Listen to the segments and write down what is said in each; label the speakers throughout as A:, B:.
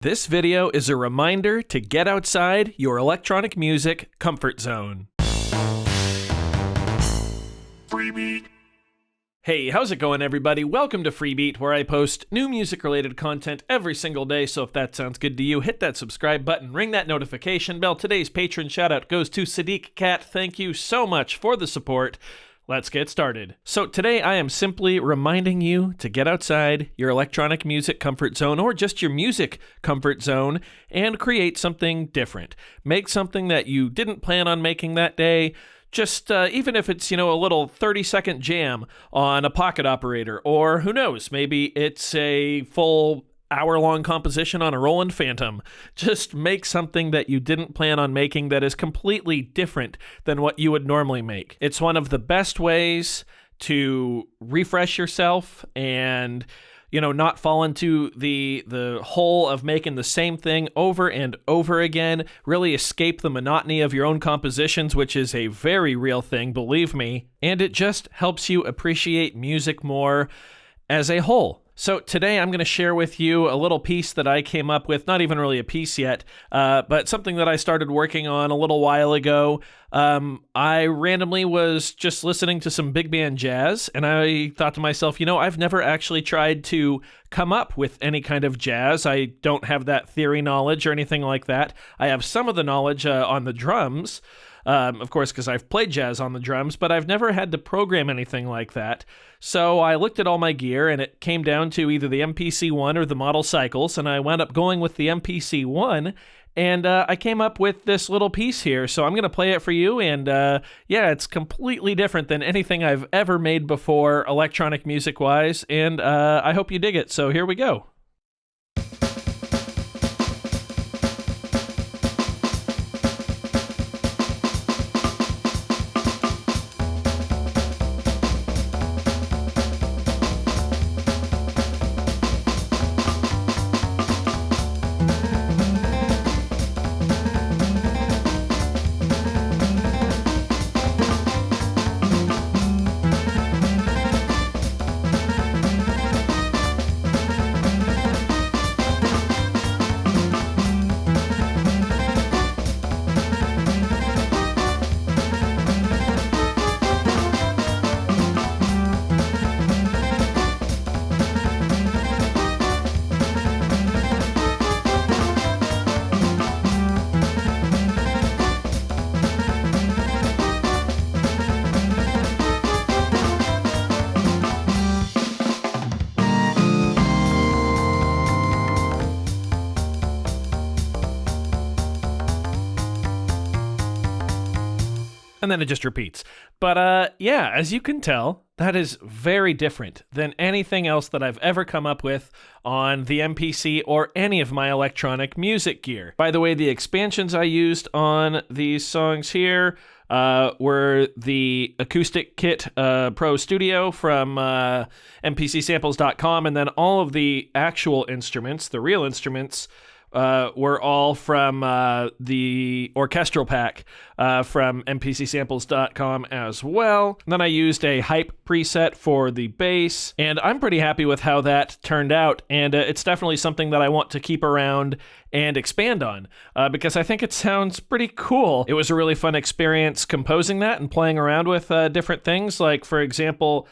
A: This video is a reminder to get outside your electronic music comfort zone. Freebeat. Hey, how's it going, everybody? Welcome to Freebeat, where I post new music-related content every single day, so if that sounds good to you, hit that subscribe button, ring that notification bell. Today's patron shout-out goes to Sadiq Cat. Thank you so much for the support. Let's get started. So today I am simply reminding you to get outside your electronic music comfort zone, or just your music comfort zone, and create something different. Make something that you didn't plan on making that day. Just even if it's, a little 30-second jam on a pocket operator, or who knows, maybe it's a full hour-long composition on a Roland Phantom. Just make something that you didn't plan on making that is completely different than what you would normally make. It's one of the best ways to refresh yourself and, not fall into the hole of making the same thing over and over again. Really escape the monotony of your own compositions, which is a very real thing, believe me. And it just helps you appreciate music more as a whole. So today I'm going to share with you a little piece that I came up with, not even really a piece yet, but something that I started working on a little while ago. I randomly was just listening to some big band jazz, and I thought to myself, I've never actually tried to come up with any kind of jazz. I don't have that theory knowledge or anything like that. I have some of the knowledge on the drums, of course, because I've played jazz on the drums, but I've never had to program anything like that. So I looked at all my gear, and it came down to either the MPC-1 or the Model Cycles, and I wound up going with the MPC-1, and I came up with this little piece here. So I'm going to play it for you, and it's completely different than anything I've ever made before, electronic music-wise, and I hope you dig it. So here we go. And then it just repeats. But as you can tell, that is very different than anything else that I've ever come up with on the MPC or any of my electronic music gear. By the way, the expansions I used on these songs here were the Acoustic Kit Pro Studio from mpcsamples.com, and then all of the actual instruments, the real instruments, were all from the orchestral pack from mpcsamples.com as well. And then I used a hype preset for the bass, and I'm pretty happy with how that turned out, and it's definitely something that I want to keep around and expand on, because I think it sounds pretty cool. It was a really fun experience composing that and playing around with different things, like, for example,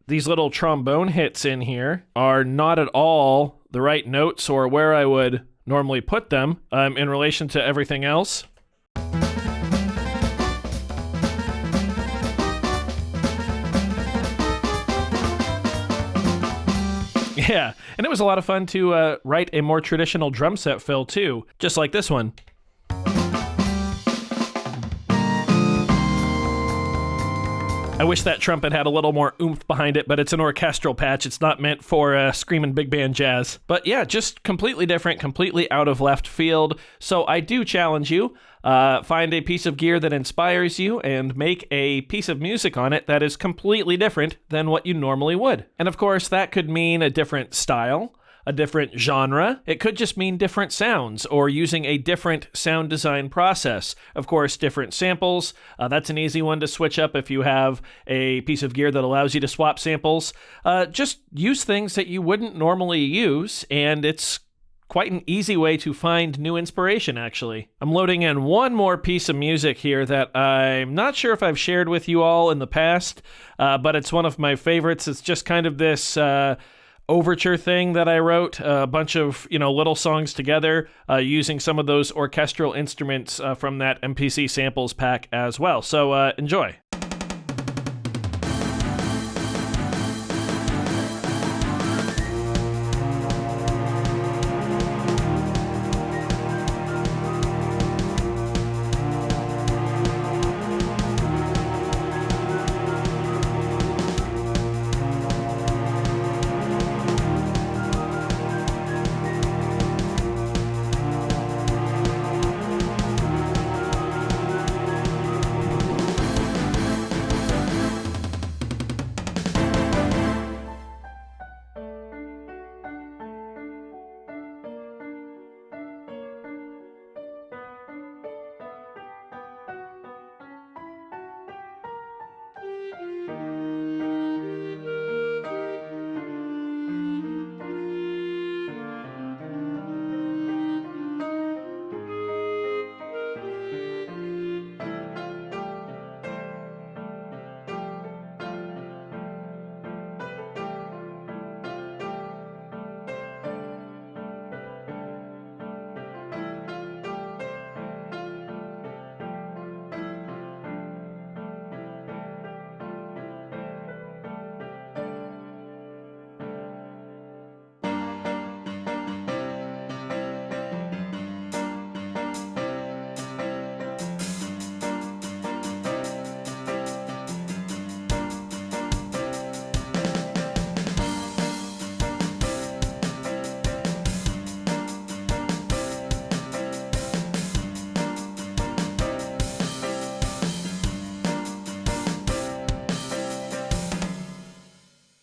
A: these little trombone hits in here are not at all the right notes or where I would normally put them in relation to everything else. Yeah, and it was a lot of fun to write a more traditional drum set fill too, just like this one. I wish that trumpet had a little more oomph behind it, but it's an orchestral patch. It's not meant for screaming big band jazz. But yeah, just completely different, completely out of left field. So I do challenge you, find a piece of gear that inspires you and make a piece of music on it that is completely different than what you normally would. And of course, that could mean a different style, a different genre. It could just mean different sounds or using a different sound design process. Of course, different samples. That's an easy one to switch up if you have a piece of gear that allows you to swap samples. Just use things that you wouldn't normally use, and it's Quite an easy way to find new inspiration, actually. I'm loading in one more piece of music here that I'm not sure if I've shared with you all in the past, but it's one of my favorites. It's just kind of this overture thing that I wrote, a bunch of little songs together using some of those orchestral instruments from that MPC samples pack as well. So enjoy.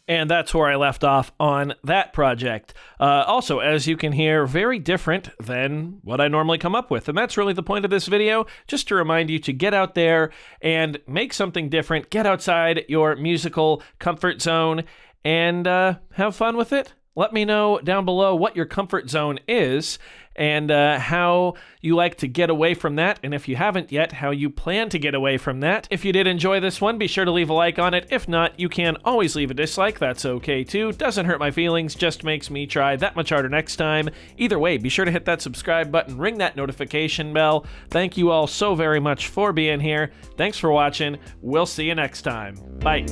A: And that's where I left off on that project. Also, as you can hear, very different than what I normally come up with. And that's really the point of this video, just to remind you to get out there and make something different, get outside your musical comfort zone, and have fun with it. Let me know down below what your comfort zone is and how you like to get away from that. And if you haven't yet, how you plan to get away from that. If you did enjoy this one, be sure to leave a like on it. If not, you can always leave a dislike. That's okay too. Doesn't hurt my feelings, just makes me try that much harder next time. Either way, be sure to hit that subscribe button, ring that notification bell. Thank you all so very much for being here. Thanks for watching. We'll see you next time. Bye.